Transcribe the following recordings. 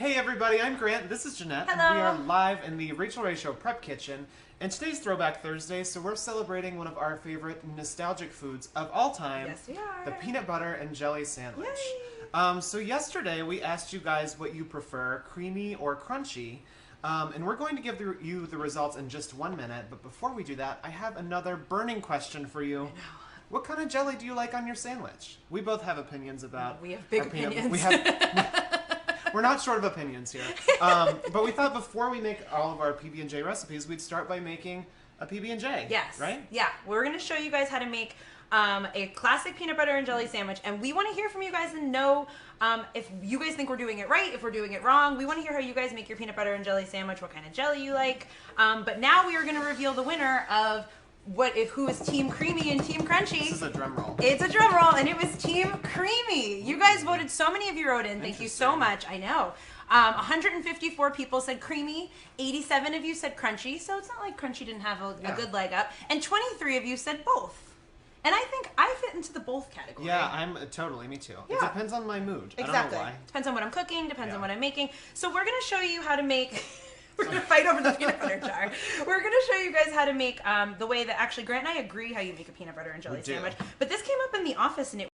Hey everybody, I'm Grant, this is Jeanette. Hello. And we are live in the Rachael Show Prep Kitchen, and today's Throwback Thursday, so we're celebrating one of our favorite nostalgic foods of all time. Yes, we are. The peanut butter and jelly sandwich. Yay. So yesterday we asked you guys what you prefer, creamy or crunchy, and we're going to give you the results in just 1 minute, but before we do that, I have another burning question for you. What kind of jelly do you like on your sandwich? We both have opinions about We have big our peanut. opinions. We're not short of opinions here. But we thought before we make all of our PB&J recipes, we'd start by making a PB&J. Yes. Right? Yeah. We're going to show you guys how to make a classic peanut butter and jelly sandwich. And we want to hear from you guys and know if you guys think we're doing it right, if we're doing it wrong. We want to hear how you guys make your peanut butter and jelly sandwich, what kind of jelly you like. But now we are going to reveal the winner of who is Team Creamy and Team Crunchy. This is a drum roll. It's a drum roll, and it was Team Creamy. You guys voted, so many of you wrote in. Thank you so much. I know. 154 people said creamy, 87 of you said crunchy, so it's not like crunchy didn't have a good leg up, and 23 of you said both. And I think I fit into the both category. Yeah, I'm totally, me too. Yeah. It depends on my mood. Exactly. I don't know why. Depends on what I'm cooking, depends on what I'm making. So we're going to show you how to make... We're going to fight over the peanut butter jar. We're going to show you guys how to make the way that actually, Grant and I agree how you make a peanut butter and jelly sandwich. But this came up in the office, and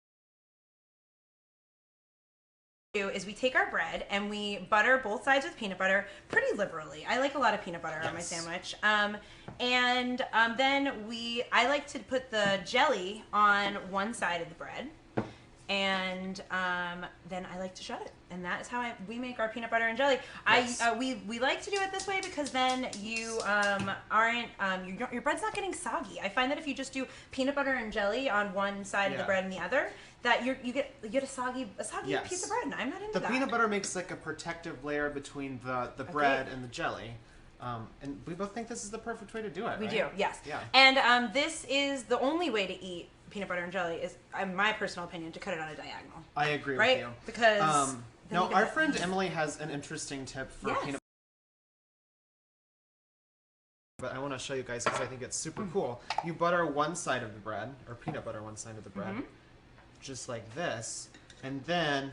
is we take our bread and we butter both sides with peanut butter pretty liberally. I like a lot of peanut butter on my sandwich. Then I like to put the jelly on one side of the bread, and then I like to shut it. And that is how we make our peanut butter and jelly. Yes. We like to do it this way because then you aren't your bread's not getting soggy. I find that if you just do peanut butter and jelly on one side of the bread and the other, that you get a soggy piece of bread, and I'm not into that. The peanut butter makes like a protective layer between the bread and the jelly. And we both think this is the perfect way to do it. We right? do, yes. Yeah. And this is the only way to eat peanut butter and jelly is, in my personal opinion, to cut it on a diagonal. I agree with you. Because now our friend Emily has an interesting tip for peanut. But I want to show you guys because I think it's super cool. You butter one side of the bread, or peanut butter one side of the bread, just like this, and then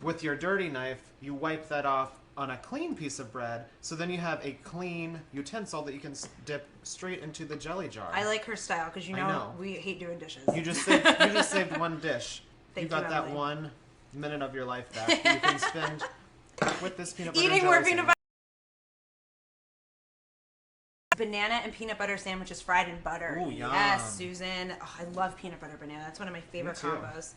with your dirty knife, you wipe that off on a clean piece of bread, so then you have a clean utensil that you can dip straight into the jelly jar. I like her style because you know we hate doing dishes. You just saved one dish. You got that 1 minute of your life back. You can spend with this peanut butter eating and more jelly peanut butter. Banana and peanut butter sandwiches fried in butter. Ooh, yum. Yes, Susan. Oh, I love peanut butter banana. That's one of my favorite combos.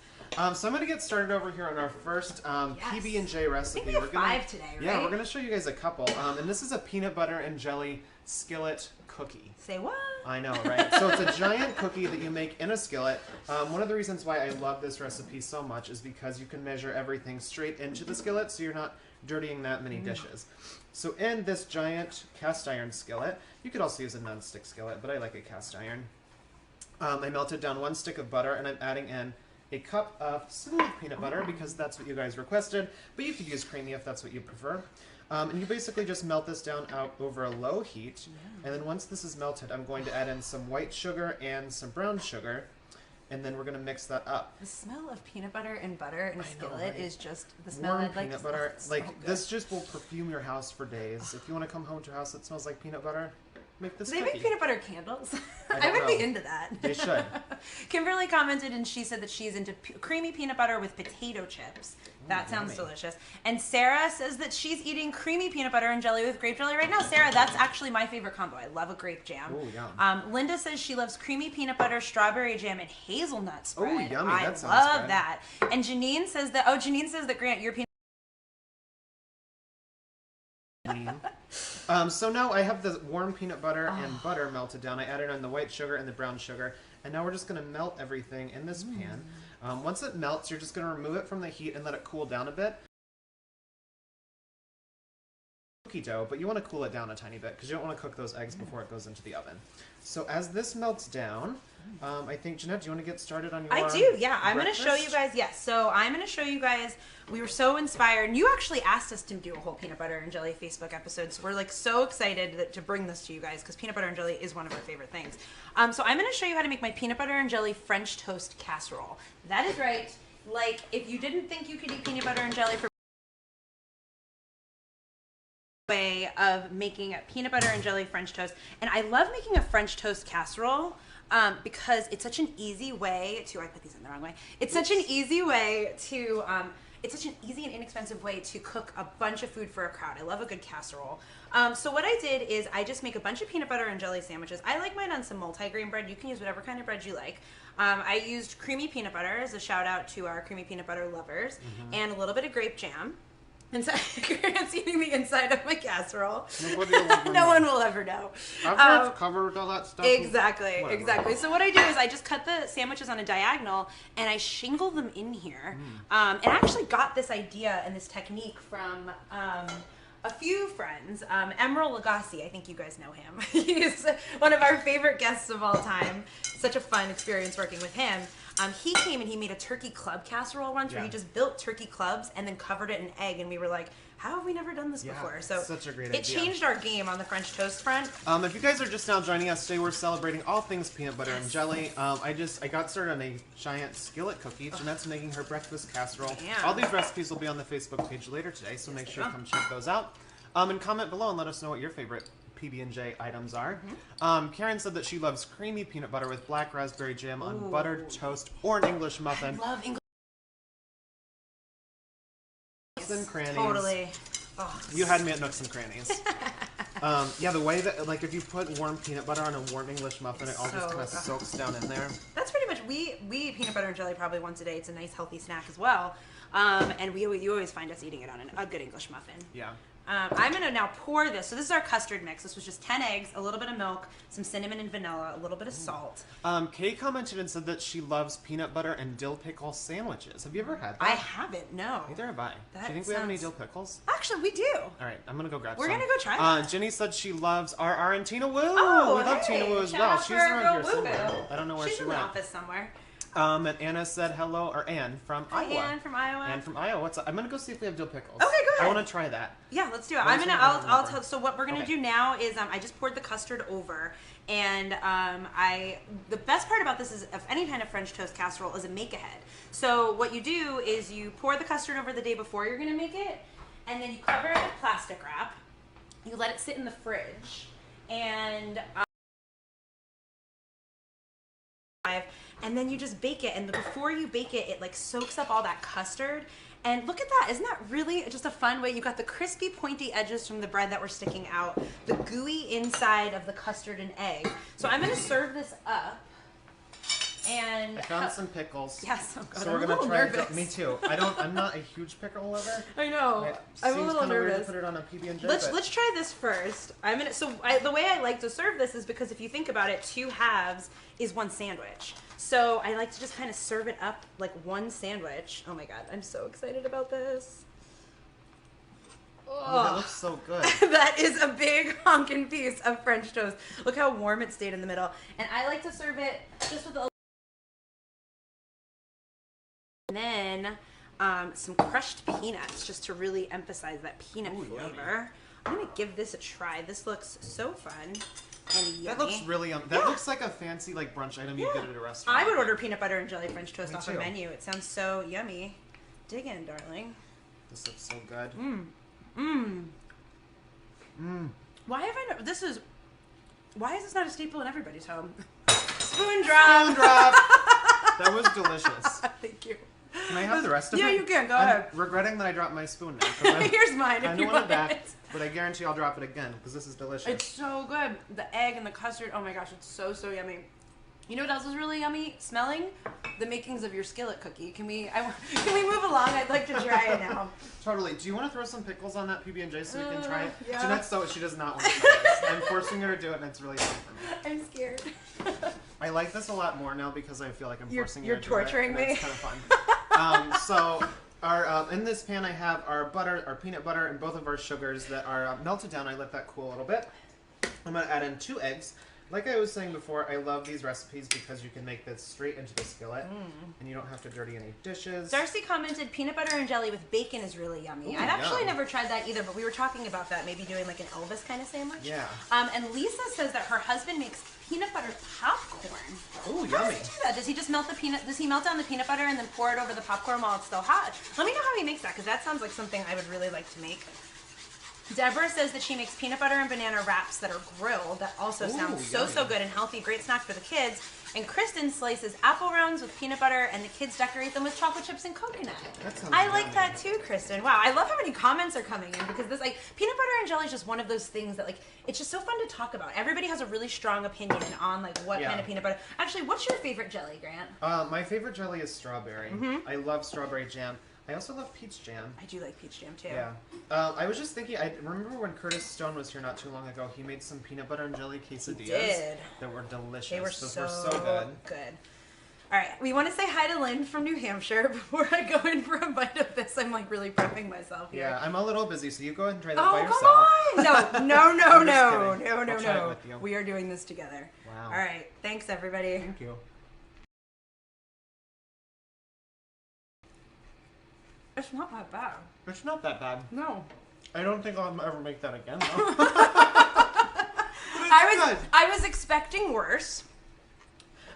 So I'm going to get started over here on our first PB&J recipe. I think we have 5 today, right? Yeah, we're going to show you guys a couple. And this is a peanut butter and jelly skillet cookie. Say what? I know, right? So it's a giant cookie that you make in a skillet. One of the reasons why I love this recipe so much is because you can measure everything straight into the skillet, so you're not dirtying that many dishes. So in this giant cast iron skillet, you could also use a non-stick skillet, but I like a cast iron. I melted down 1 stick of butter, and I'm adding in a cup of smooth peanut butter because that's what you guys requested, but you could use creamy if that's what you prefer. And you basically just melt this down out over a low heat, and then once this is melted, I'm going to add in some white sugar and some brown sugar, and then we're going to mix that up. The smell of peanut butter and butter in a skillet is just the smell. Warm I'd like peanut butter. so Like, good. this just will perfume your house for days. If you want to come home to a house that smells like peanut butter, make this Do they cookie. make peanut butter candles? I would don't be know. into that. They should. Kimberly commented and she said that she's into creamy peanut butter with potato chips. That sounds delicious. And Sarah says that she's eating creamy peanut butter and jelly with grape jelly right now. Sarah, that's actually my favorite combo. I love a grape jam. Ooh, yum. Linda says she loves creamy peanut butter, strawberry jam, and hazelnut spread. Ooh, yummy. I That sounds love good. that. And Janine says that, Grant, your peanut So now I have the warm peanut butter and butter melted down. I added in the white sugar and the brown sugar, and now we're just going to melt everything in this pan. Once it melts, you're just going to remove it from the heat and let it cool down a bit. Cookie dough, but you want to cool it down a tiny bit because you don't want to cook those eggs before it goes into the oven. So as this melts down, I think, Jeanette, do you want to get started on your I do, yeah. I'm going to breakfast? show you guys, yes. So I'm going to show you guys, we were so inspired. And you actually asked us to do a whole peanut butter and jelly Facebook episode. So we're like so excited to bring this to you guys because peanut butter and jelly is one of our favorite things. So I'm going to show you how to make my peanut butter and jelly French toast casserole. That is right. Like, if you didn't think you could eat peanut butter and jelly for way of making a peanut butter and jelly French toast. And I love making a French toast casserole because it's such an easy way to, I put these in the wrong way. It's such an easy way to, it's such an easy and inexpensive way to cook a bunch of food for a crowd. I love a good casserole. So what I did is I just make a bunch of peanut butter and jelly sandwiches. I like mine on some multigrain bread. You can use whatever kind of bread you like. I used creamy peanut butter as a shout out to our creamy peanut butter lovers, and a little bit of grape jam. And so Grant's eating the inside of my casserole. No one will ever know. After it's covered with all that stuff. Exactly, exactly. So what I do is I just cut the sandwiches on a diagonal and I shingle them in here. And I actually got this idea and this technique from a few friends. Emeril Lagasse, I think you guys know him. He's one of our favorite guests of all time. Such a fun experience working with him. He came and he made a turkey club casserole once where he just built turkey clubs and then covered it in egg, and we were like, how have we never done this before? So such a great idea. It changed our game on the French toast front. If you guys are just now joining us today, we're celebrating all things peanut butter and jelly. I got started on a giant skillet cookie. Jeanette's making her breakfast casserole. Damn. All these recipes will be on the Facebook page later today, so make sure to come check those out. And comment below and let us know what your favorite PB&J items are. Karen said that she loves creamy peanut butter with black raspberry jam on buttered toast or an English muffin. I love English. Nooks and crannies. Totally. Oh. You had me at nooks and crannies. Yeah, the way that, like, if you put warm peanut butter on a warm English muffin, it all just kind of soaks down in there. That's pretty much, we eat peanut butter and jelly probably once a day. It's a nice healthy snack as well. And you always find us eating it on a good English muffin. Yeah. I'm going to now pour this. So this is our custard mix. This was just 10 eggs, a little bit of milk, some cinnamon and vanilla, a little bit of salt. Kay commented and said that she loves peanut butter and dill pickle sandwiches. Have you ever had that? I haven't, no. Neither have I. Do you think we have any dill pickles? Actually, we do. All right, I'm going to go grab some. We're going to go try that. Jenny said she loves our and Tina Woo. Oh, we love Tina Woo as well. She's around here somewhere. I don't know where she went. She's in the office somewhere. And Anna said hello, or Anne from Iowa. Anne from Iowa. Anne from Iowa. What's up? I'm gonna go see if we have dill pickles. Okay, go ahead. I want to try that. Yeah, let's do it. I'll tell. So what we're gonna do now is I just poured the custard over, and the best part about this is if any kind of French toast casserole is a make ahead. So what you do is you pour the custard over the day before you're gonna make it, and then you cover it with plastic wrap. You let it sit in the fridge, and then you just bake it, and before you bake it, it like soaks up all that custard. And look at that, isn't that really just a fun way? You've got the crispy pointy edges from the bread that were sticking out, the gooey inside of the custard and egg. So I'm gonna serve this up. And I found some pickles. Yes, oh God, so we're gonna try it. Me too. I'm not a huge pickle lover. I know. I'm a little nervous. Weird to put it on a PB&J. Let's try this first. The way I like to serve this is because if you think about it, 2 halves is 1 sandwich. So I like to just kind of serve it up like 1 sandwich. Oh my God, I'm so excited about this. Oh, that looks so good. That is a big honkin' piece of French toast. Look how warm it stayed in the middle. And I like to serve it just with a and then some crushed peanuts just to really emphasize that peanut flavor. Yummy. I'm gonna give this a try. This looks so fun and yummy. That looks really yummy. That looks like a fancy like brunch item you get at a restaurant. I would order peanut butter and jelly French toast off a menu. It sounds so yummy. Dig in, darling. This looks so good. Why is this not a staple in everybody's home? Spoon drop. Spoon drop. That was delicious. Thank you. Can I have the rest of it? Yeah, you can. Go ahead. I'm regretting that I dropped my spoon now. Here's mine if you want it. But I guarantee I'll drop it again because this is delicious. It's so good. The egg and the custard. Oh my gosh, it's so yummy. You know what else is really yummy? Smelling the makings of your skillet cookie. Can we move along? I'd like to try it now. Totally. Do you want to throw some pickles on that PB&J so we can try it? Yeah. Jeanette, she does not want to try this. I'm forcing her to do it, and it's really fun for me. I'm scared. I like this a lot more now because I feel like I'm forcing her to do it. You're torturing me. It's kind of fun. So in this pan I have our peanut butter, and both of our sugars that are melted down. I let that cool a little bit. I'm going to add in 2 eggs. Like I was saying before, I love these recipes because you can make this straight into the skillet, and you don't have to dirty any dishes. Darcy commented, peanut butter and jelly with bacon is really yummy. I've actually never tried that either, but we were talking about that, maybe doing like an Elvis kind of sandwich. Yeah. And Lisa says that her husband makes peanut butter popcorn. Oh, yummy. How does he do that? Does he just melt down the peanut butter and then pour it over the popcorn while it's still hot? Let me know how he makes that, because that sounds like something I would really like to make. Deborah says that she makes peanut butter and banana wraps that are grilled. That also sounds so good and healthy. Great snack for the kids. And Kristen slices apple rounds with peanut butter, and the kids decorate them with chocolate chips and coconut. I like that too, Kristen. Wow, I love how many comments are coming in because this, like, peanut butter and jelly is just one of those things that, like, it's just so fun to talk about. Everybody has a really strong opinion on, like, what kind of peanut butter. Actually, what's your favorite jelly, Grant? My favorite jelly is strawberry. I love strawberry jam. I also love peach jam. I do like peach jam too. Yeah. I was just thinking, I remember when Curtis Stone was here not too long ago, he made some peanut butter and jelly quesadillas that were delicious. They were Those so were so good. All right, we want to say hi to Lynn from New Hampshire before I go in for a bite of this. I'm like really prepping myself here. Yeah, I'm a little busy, so you go ahead and try that by yourself. Come on! No. We are doing this together. Wow. All right, thanks everybody. Thank you. It's not that bad. It's not that bad. No. I don't think I'll ever make that again, though. I was expecting worse.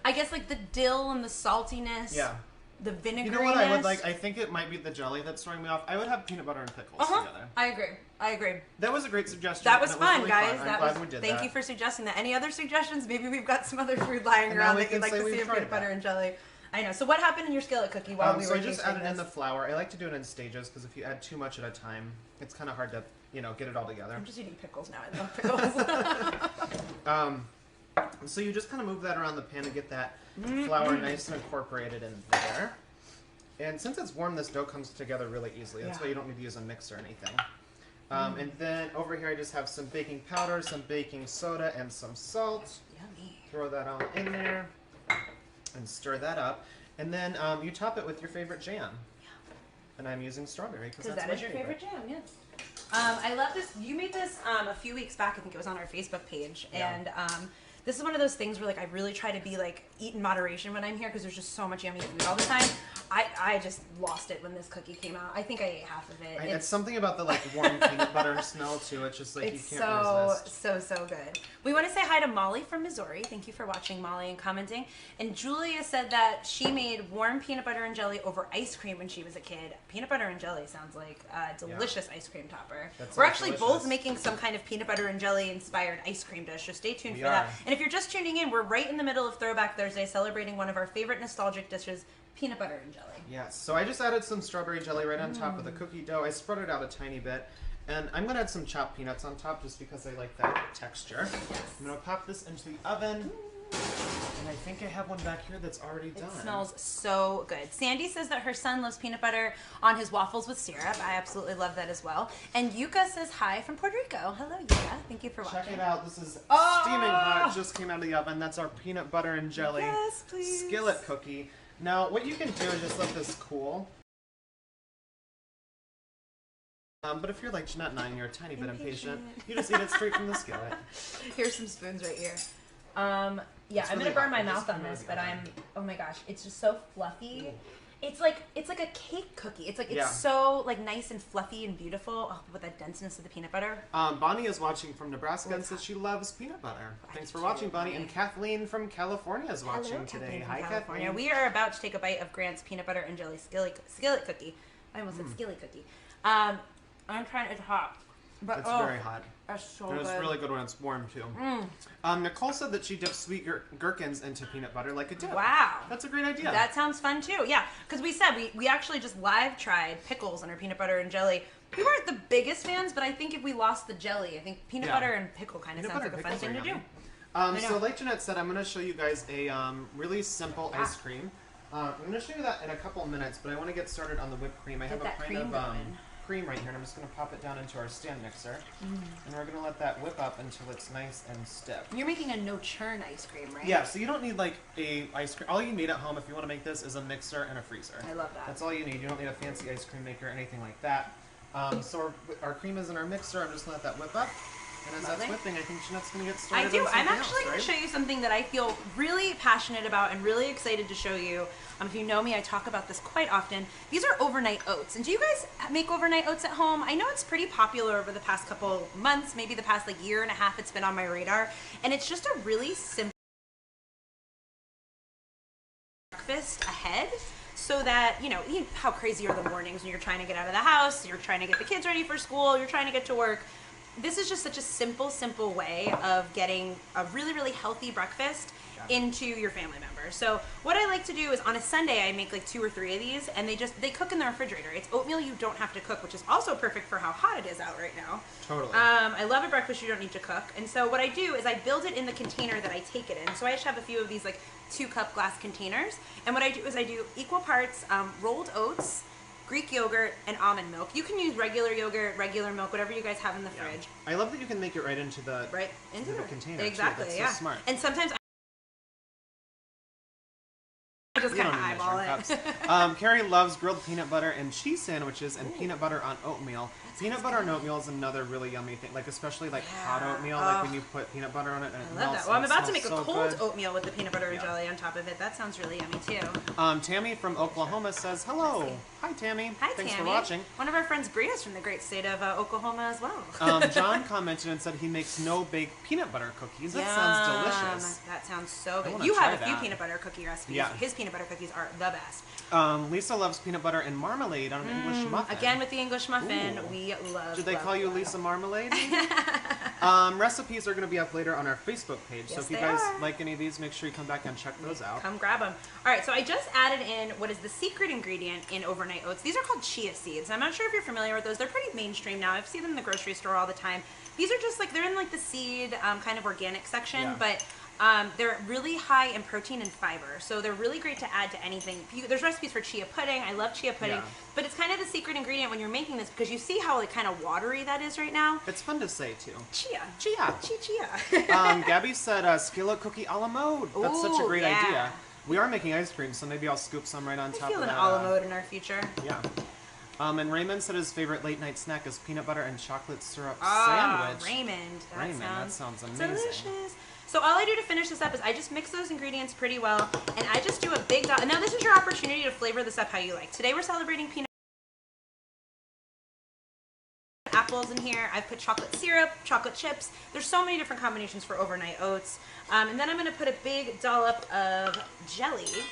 I guess like the dill and the saltiness. Yeah. The vinegariness. You know what I would like? I think it might be the jelly that's throwing me off. I would have peanut butter and pickles together. I agree. That was a great suggestion. That was fun, really guys. Fun. I'm glad we did thank you for suggesting that. Any other suggestions? Maybe we've got some other food lying around that you'd like to see in peanut butter and jelly. I know. So what happened in your skillet cookie while we were So I just added in the flour. I like to do it in stages because if you add too much at a time, it's kind of hard to, get it all together. I'm just eating pickles now. I love pickles. So you just kind of move that around the pan and get that flour nice and incorporated in there. And since it's warm, this dough comes together really easily. That's why you don't need to use a mixer or anything. And then over here I just have some baking powder, some baking soda, and some salt. Yummy. Throw that all in there and stir that up. And then you top it with your favorite jam. Yeah. And I'm using strawberry because that is your favorite jam, yes. I love this. You made this a few weeks back. I think it was on our Facebook page. Yeah. And this is one of those things where, like, I really try to be, like, eat in moderation when I'm here because there's just so much yummy food all the time. I just lost it when this cookie came out. I think I ate half of it. It's something about the, like, warm peanut butter smell, too. It's just, like, you can't resist. So good. We want to say hi to Molly from Missouri. Thank you for watching, Molly, and commenting. And Julia said that she made warm peanut butter and jelly over ice cream when she was a kid. Peanut butter and jelly sounds like a delicious ice cream topper. We're actually both making some kind of peanut butter and jelly inspired ice cream dish, so stay tuned for that. And if you're just tuning in, we're right in the middle of Throwback Thursday celebrating one of our favorite nostalgic dishes, peanut butter and jelly. Yes, so I just added some strawberry jelly right on top of the cookie dough. I spread it out a tiny bit. And I'm going to add some chopped peanuts on top just because I like that texture. Yes. I'm going to pop this into the oven. And I think I have one back here that's already done. It smells so good. Sandy says that her son loves peanut butter on his waffles with syrup. I absolutely love that as well. And Yuka says hi from Puerto Rico. Hello, Yuka. Thank you for watching. Check it out. This is steaming hot. It just came out of the oven. That's our peanut butter and jelly skillet cookie. Now, what you can do is just let this cool. But if you're like Jeanette and I and you're a tiny bit impatient, you just eat it straight from the skillet. Here's some spoons right here. Yeah, I'm gonna burn my mouth on this, but oh my gosh, it's just so fluffy. It's like a cake cookie. It's like it's so like nice and fluffy and beautiful with the denseness of the peanut butter. Bonnie is watching from Nebraska and says she loves peanut butter. Thanks for watching, Bonnie. And Kathleen from California is watching today. Hi, Kathleen. We are about to take a bite of Grant's peanut butter and jelly skillet cookie. I almost said skillet cookie. I'm trying. It's hot. But, it's very hot. That's so good. It's really good when it's warm, too. Nicole said that she dips sweet gherkins into peanut butter like a dip. Wow. That's a great idea. That sounds fun, too. Yeah, because we said we actually just live tried pickles on our peanut butter and jelly. We weren't the biggest fans, but I think if we lost the jelly, I think peanut butter and pickle kind of sounds like a fun thing to do. So like Jeanette said, I'm going to show you guys a really simple ice cream. I'm going to show you that in a couple minutes, but I want to get started on the whipped cream. I have a pint of cream right here, and I'm just going to pop it down into our stand mixer. And we're going to let that whip up until it's nice and stiff. You're making a no-churn ice cream, right? Yeah, so you don't need like a ice cream. All you need at home if you want to make this is a mixer and a freezer. I love that. That's all you need. You don't need a fancy ice cream maker or anything like that. So our cream is in our mixer. I'm just going to let that whip up. And as that's whipping, I think Jeanette's going to get started. I do. I'm actually going to show you something that I feel really passionate about and really excited to show you. If you know me, I talk about this quite often. These are overnight oats. And do you guys make overnight oats at home? I know it's pretty popular over the past couple months, maybe the past like year and a half it's been on my radar. And it's just a really simple breakfast ahead. So that, you know how crazy are the mornings when you're trying to get out of the house, you're trying to get the kids ready for school, you're trying to get to work. this is just such a simple way of getting a really healthy breakfast into your family members. So what I like to do is on a Sunday I make like 2 or 3 of these, and they cook in the refrigerator. It's oatmeal you don't have to cook, which is also perfect for how hot it is out right now. Totally. I love a breakfast you don't need to cook. And so what I do is I build it in the container that I take it in. So I just have a few of these like 2-cup glass containers. And what I do is I do equal parts rolled oats, Greek yogurt, and almond milk. You can use regular yogurt, regular milk, whatever you guys have in the fridge. I love that you can make it right into the container. Exactly. Too. That's so smart. And sometimes I just kind of eyeball it. Carrie loves grilled peanut butter and cheese sandwiches and peanut butter on oatmeal. Peanut butter on oatmeal is another really yummy thing, like especially like hot oatmeal, like when you put peanut butter on it and it melts. I love that. Well, I'm about to make a cold good. Oatmeal with the peanut butter and jelly on top of it. That sounds really yummy too. Tammy from Oklahoma says hello. Hi, Tammy. Hi, Thanks Tammy. for watching. One of our friends, Bria's from the great state of Oklahoma as well. John commented and said he makes no-bake peanut butter cookies. That sounds delicious. That sounds so I good. You have a few that. peanut butter cookie recipes. Yeah. His peanut butter cookies are the best. Lisa loves peanut butter and marmalade on an English muffin. Again, with the English muffin, Ooh. we love. Did they call you Lisa Marmalade? Recipes are going to be up later on our Facebook page. Yes, so if you they guys are. like any of these, make sure you come back and check those out. Come grab them. All right, so I just added in what is the secret ingredient in overnight oats. These are called chia seeds. I'm not sure if you're familiar with those. They're pretty mainstream now. I've seen them in the grocery store all the time. These are just like, they're in like the seed kind of organic section, but they're really high in protein and fiber, so they're really great to add to anything. There's recipes for chia pudding. I love chia pudding, but it's kind of the secret ingredient when you're making this, because you see how like kind of watery that is right now. It's fun to say too. Chia. Gabby said skillet cookie a la mode. That's such a great idea. We are making ice cream, so maybe I'll scoop some right on top of that. I feel an a la mode in our future. Yeah. And Raymond said his favorite late night snack is peanut butter and chocolate syrup sandwich. Raymond, that sounds amazing. Delicious. So all I do to finish this up is I just mix those ingredients pretty well, and I just do a big dot. And now this is your opportunity to flavor this up how you like. Today we're celebrating peanut apples in here. I've put chocolate syrup, chocolate chips. There's so many different combinations for overnight oats. And then I'm going to put a big dollop of jelly.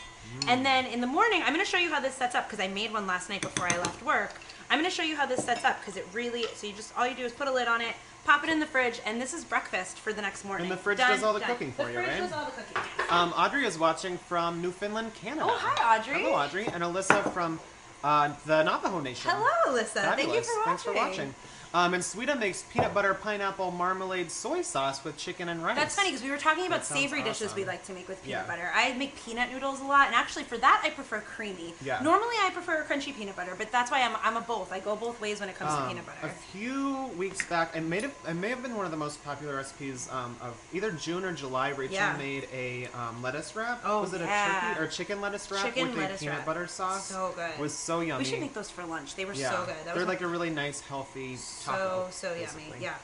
And then in the morning, I'm going to show you how this sets up, because I made one last night before I left work. I'm going to show you how this sets up, because it really, so you just, all you do is put a lid on it, pop it in the fridge, and this is breakfast for the next morning. And the fridge does all the cooking for you, right? The fridge does all the cooking. Audrey is watching from Newfoundland, Canada. Oh, hi, Audrey. Hello, Audrey. And Alyssa from the Navajo Nation. Hello, Alyssa. Fabulous. Thank you for watching. Thanks for watching. And Sweeta makes peanut butter pineapple marmalade soy sauce with chicken and rice. That's funny, because we were talking about savory dishes we like to make with peanut butter. I make peanut noodles a lot, and actually for that I prefer creamy. Normally I prefer crunchy peanut butter, but that's why I'm a both. I go both ways when it comes to peanut butter. A few weeks back, it may have been one of the most popular recipes of either June or July. Rachel made a lettuce wrap. Oh, was it a turkey or chicken lettuce wrap with a peanut butter sauce? So good. It was so yummy. We should make those for lunch. They were so good. They're like a really nice, healthy taco. So yummy. Yeah.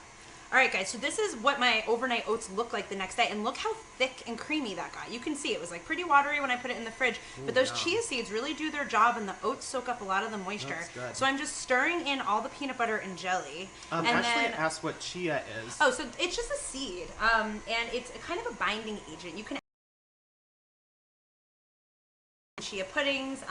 All right, guys. So this is what my overnight oats look like the next day, and look how thick and creamy that got. You can see it was like pretty watery when I put it in the fridge, but those chia seeds really do their job, and the oats soak up a lot of the moisture. That's good. So I'm just stirring in all the peanut butter and jelly. And Ashley asked what chia is. Oh, so it's just a seed, and it's kind of a binding agent. You can chia puddings.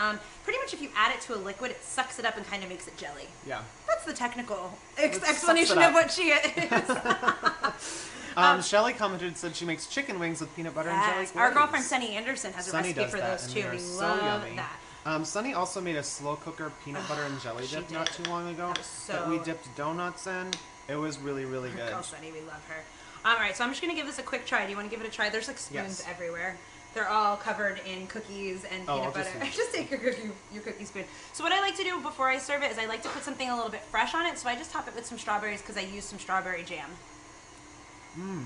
Pretty much if you add it to a liquid, it sucks it up and kind of makes it jelly. Yeah. That's the technical explanation of what chia is. Shelly commented and said she makes chicken wings with peanut butter and jelly glaze. Our girlfriend Sunny Anderson has a recipe for those too. We love that. Sunny also made a slow cooker peanut butter and jelly dip not too long ago that we dipped donuts in. It was really, really good. Oh, Sunny, we love her. All right, so I'm just going to give this a quick try. Do you want to give it a try? There's like spoons everywhere. They're all covered in cookies and peanut butter. Just take your cookie spoon. So what I like to do before I serve it is I like to put something a little bit fresh on it. So I just top it with some strawberries because I use some strawberry jam.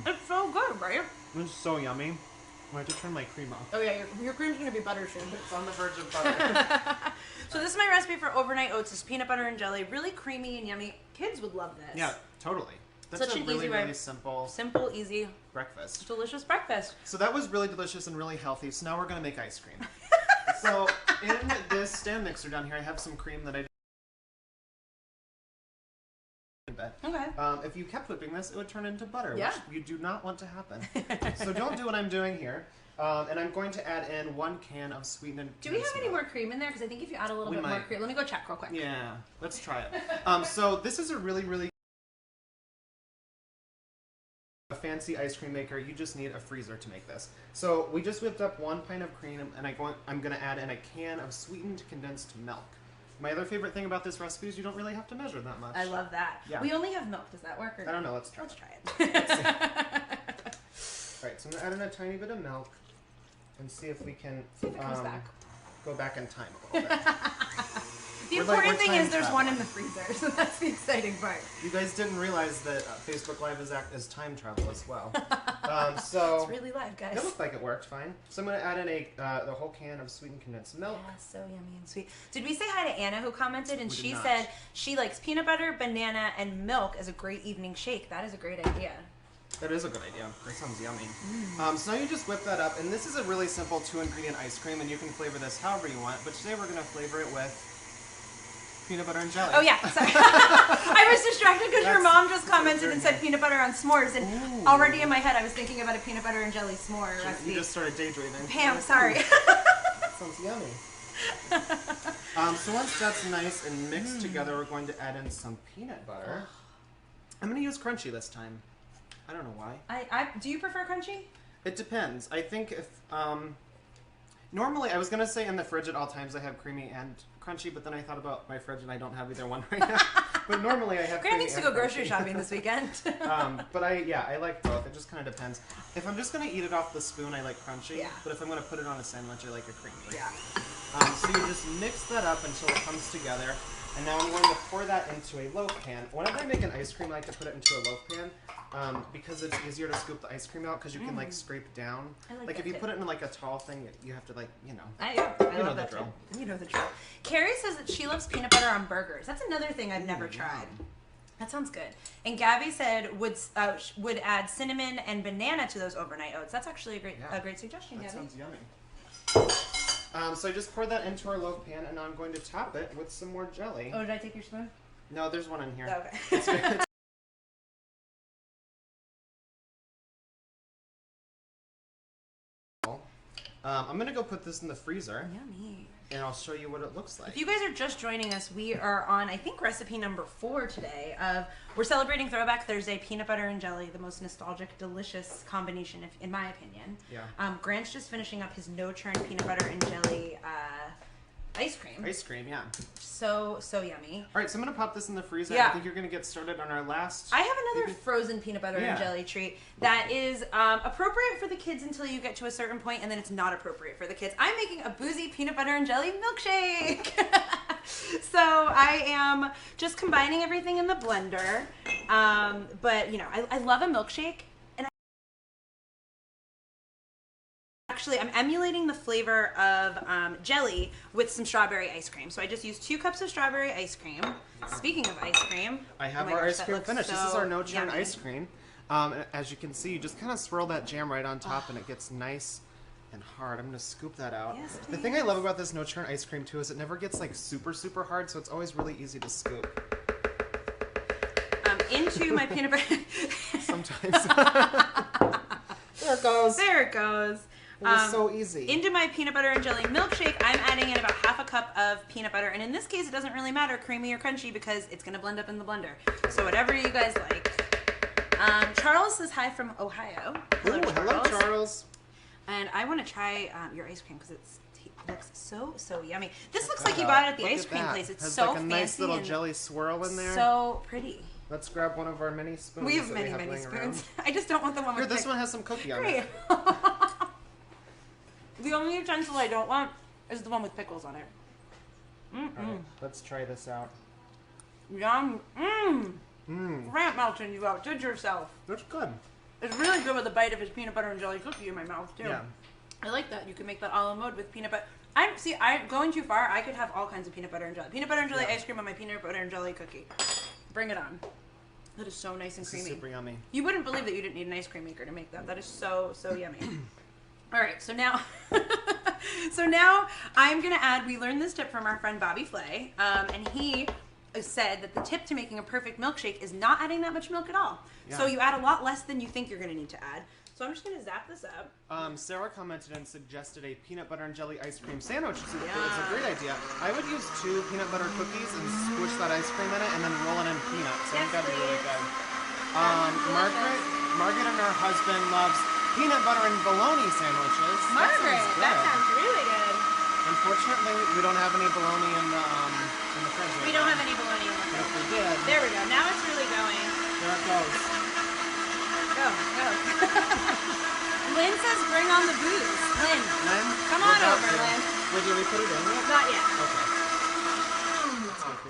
It's so good, right? It's so yummy. I have to turn my cream off. Oh yeah, your cream's going to be butter soon. It's on the verge of butter. So this is my recipe for overnight oats. It's peanut butter and jelly. Really creamy and yummy. Kids would love this. Yeah, totally. That's such a an really, easy way. really simple, easy breakfast. Delicious breakfast. So that was really delicious and really healthy. So now we're going to make ice cream. So in this stand mixer down here, I have some cream that I Okay. If you kept whipping this, it would turn into butter, which you do not want to happen. So don't do what I'm doing here. And I'm going to add in 1 can of sweetened. Do we have any more cream in there? Because I think if you add a little bit more cream, let me go check real quick. Yeah, let's try it. So this is a really, really a fancy ice cream maker, you just need a freezer to make this. So we just whipped up 1 pint of cream, and I'm going to add in a can of sweetened condensed milk. My other favorite thing about this recipe is you don't really have to measure that much. I love that. Yeah. We only have milk. Does that work? Or I don't know. Let's try it. Let's see. All right, so I'm going to add in a tiny bit of milk and see if we can See if it comes back. Go back in time a little bit. The important thing is there's one in the freezer, so that's the exciting part. You guys didn't realize that Facebook Live is time travel as well. So it's really live, guys. It looked like it worked fine. So I'm going to add in the whole can of sweetened condensed milk. Yeah, so yummy and sweet. Did we say hi to Anna who commented? And she not. said she likes peanut butter, banana, and milk as a great evening shake. That is a great idea. That is a good idea. That sounds yummy. So now you just whip that up, and this is a really simple 2-ingredient ice cream, and you can flavor this however you want, but today we're going to flavor it with peanut butter and jelly. Oh yeah, sorry. I was distracted because your mom just commented and said peanut butter on s'mores, and already in my head I was thinking about a peanut butter and jelly s'more recipe. You just started daydreaming. Pam, sorry. That sounds yummy. So once that's nice and mixed together, we're going to add in some peanut butter. I'm going to use crunchy this time. I don't know why. Do you prefer crunchy? It depends. I think if normally I was gonna say in the fridge at all times I have creamy and crunchy, but then I thought about my fridge and I don't have either one right now. But normally I have. Grant needs to go grocery shopping this weekend. But I like both. It just kind of depends. If I'm just gonna eat it off the spoon, I like crunchy. Yeah. But if I'm gonna put it on a sandwich, I like a creamy. Yeah. So you just mix that up until it comes together. And now I'm going to pour that into a loaf pan. Whenever I make an ice cream, I like to put it into a loaf pan because it's easier to scoop the ice cream out because you can like scrape down. Like if you put it in like a tall thing, you have to like, you know. I you know love the that drill. Too. You know the drill. Carrie says that she loves peanut butter on burgers. That's another thing I've never tried. That sounds good. And Gabby said would add cinnamon and banana to those overnight oats. That's actually a great suggestion, Gabby. That sounds yummy. So I just poured that into our loaf pan, and now I'm going to top it with some more jelly. Oh, did I take your spoon? No, there's one in here. Okay. I'm going to go put this in the freezer. Yummy. And I'll show you what it looks like. If you guys are just joining us, we are on, I think, recipe number 4 today. We're celebrating Throwback Thursday, peanut butter and jelly, the most nostalgic, delicious combination, in my opinion. Yeah. Grant's just finishing up his no-churn peanut butter and jelly ice cream. Ice cream, yeah. So yummy. All right, so I'm going to pop this in the freezer. Yeah. I think you're going to get started on our last... I have another frozen peanut butter and jelly treat that is appropriate for the kids until you get to a certain point, and then it's not appropriate for the kids. I'm making a Boozy peanut butter and jelly milkshake. So I am just combining everything in the blender. But, you know, I love a milkshake. Actually, I'm emulating the flavor of jelly with some strawberry ice cream. So I just used 2 cups of strawberry ice cream. Speaking of ice cream, I have our ice cream finished. This is our no-churn ice cream. As you can see, you just kind of swirl that jam right on top, and it gets nice and hard. I'm going to scoop that out. Yes, the thing I love about this no-churn ice cream, too, is it never gets like super, super hard, so it's always really easy to scoop. Into my peanut butter... Sometimes. There it goes. There it goes. It was so easy. Into my peanut butter and jelly milkshake, I'm adding in about half a cup of peanut butter. And in this case, it doesn't really matter, creamy or crunchy, because it's going to blend up in the blender. So whatever you guys like. Charles says hi from Ohio. Hello, Ooh, Charles. hello, Charles. And I want to try your ice cream because it looks so yummy. This looks like you bought it at the ice cream place. It's so like a fancy nice little and jelly swirl in there. So pretty. Let's grab one of our mini spoons. We have that many laying spoons. around. I just don't want the one Here, with this one has some cookie on Great. it. The only utensil I don't want is the one with pickles on it. All right, let's try this out. Yum. Grant Melton, you outdid yourself. That's good. It's really good with a bite of his peanut butter and jelly cookie in my mouth, too. Yeah. I like that. You can make that a la mode with peanut butter. Going too far, I could have all kinds of peanut butter and jelly. Peanut butter and jelly ice cream on my peanut butter and jelly cookie. Bring it on. That is so nice and creamy. Super yummy. You wouldn't believe that you didn't need an ice cream maker to make that. That is so yummy. All right, so now, I'm gonna add. We learned this tip from our friend Bobby Flay, and he said that the tip to making a perfect milkshake is not adding that much milk at all. Yeah. So you add a lot less than you think you're gonna need to add. So I'm just gonna zap this up. Sarah commented and suggested a peanut butter and jelly ice cream sandwich. It's a great idea. I would use 2 peanut butter cookies and squish that ice cream in it, and then roll it in peanuts. So I think that'd be really good. Margaret Margaret and her husband loves peanut butter and bologna sandwiches. Margaret, that sounds really good. Unfortunately, we don't have any bologna in the fridge. We don't have any bologna in the But fridge. if we did, There we go. Now it's really going. there it goes. Go. Lynn says bring on the booze. Lynn, come on over, Lynn. Wait, did we put it in yet? Not yet. Okay.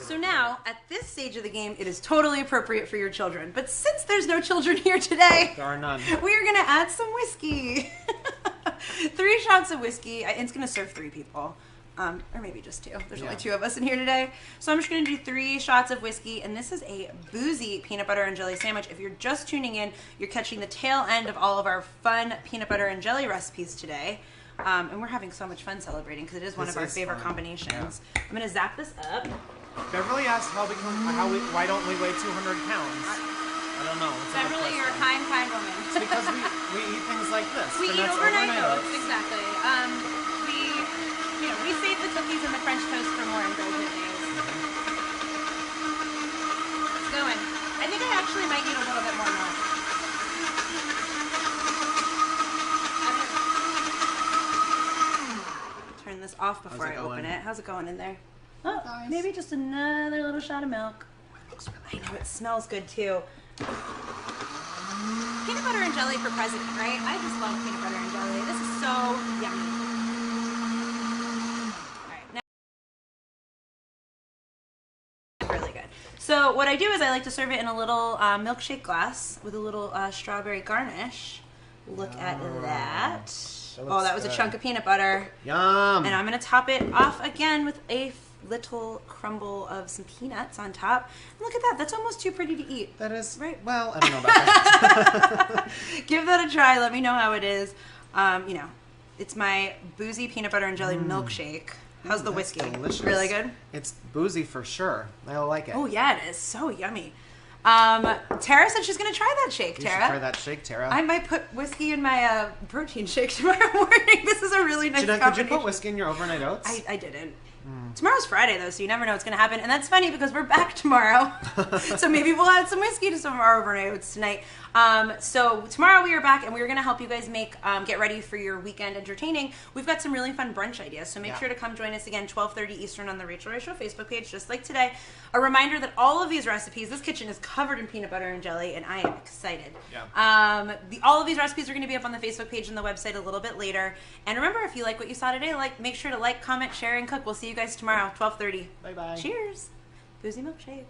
So now, at this stage of the game, it is totally appropriate for your children. But since there's no children here today, There are none. we are going to add some whiskey. 3 shots of whiskey. It's going to serve 3 people. Or maybe just 2. There's only 2 of us in here today. So I'm just going to do 3 shots of whiskey. And this is a Boozy peanut butter and jelly sandwich. If you're just tuning in, you're catching the tail end of all of our fun peanut butter and jelly recipes today. And we're having so much fun celebrating because it is one of our favorite combinations. Yeah. I'm going to zap this up. Beverly asked why don't we weigh 200 pounds? I don't know. It's Beverly, you're a kind woman. It's because we eat things like this. We eat overnight oats. Exactly. We save the cookies and the French toast for more indulgent days. It's going. I think I actually might need a little bit more milk. Turn this off before I open it. How's it going in there? Oh, maybe just another little shot of milk. I know, it smells good too. Peanut butter and jelly for president, right? I just love peanut butter and jelly. This is so yummy. All right, now really good. So what I do is I like to serve it in a little milkshake glass with a little strawberry garnish. Look at that. Oh, that was a chunk of peanut butter. Yum. And I'm going to top it off again with a little crumble of some peanuts on top. And look at that. That's almost too pretty to eat. That is, right? Well, I don't know about that. Give that a try. Let me know how it is. It's my Boozy peanut butter and jelly milkshake. How's the whiskey? Delicious. Really good? It's boozy for sure. I like it. Oh, yeah, it is. So yummy. Tara said she's going to try that shake, Tara. You should try that shake, Tara. I might put whiskey in my protein shake tomorrow morning. This is a really nice combination. Could you put whiskey in your overnight oats? I didn't. Tomorrow's Friday, though, so you never know what's going to happen. And that's funny because we're back tomorrow. So maybe we'll add some whiskey to some of our overnight oats tonight. So tomorrow we are back, and we're going to help you guys get ready for your weekend entertaining. We've got some really fun brunch ideas, so make sure to come join us again, 12:30 Eastern on the Rachael Show Facebook page, just like today. A reminder that all of these recipes, this kitchen is covered in peanut butter and jelly, and I am excited. Yeah. All of these recipes are going to be up on the Facebook page and the website a little bit later. And remember, if you like what you saw today, make sure to like, comment, share, and cook. We'll see you guys tomorrow, 12:30. Bye-bye. Cheers. Boozy milkshake.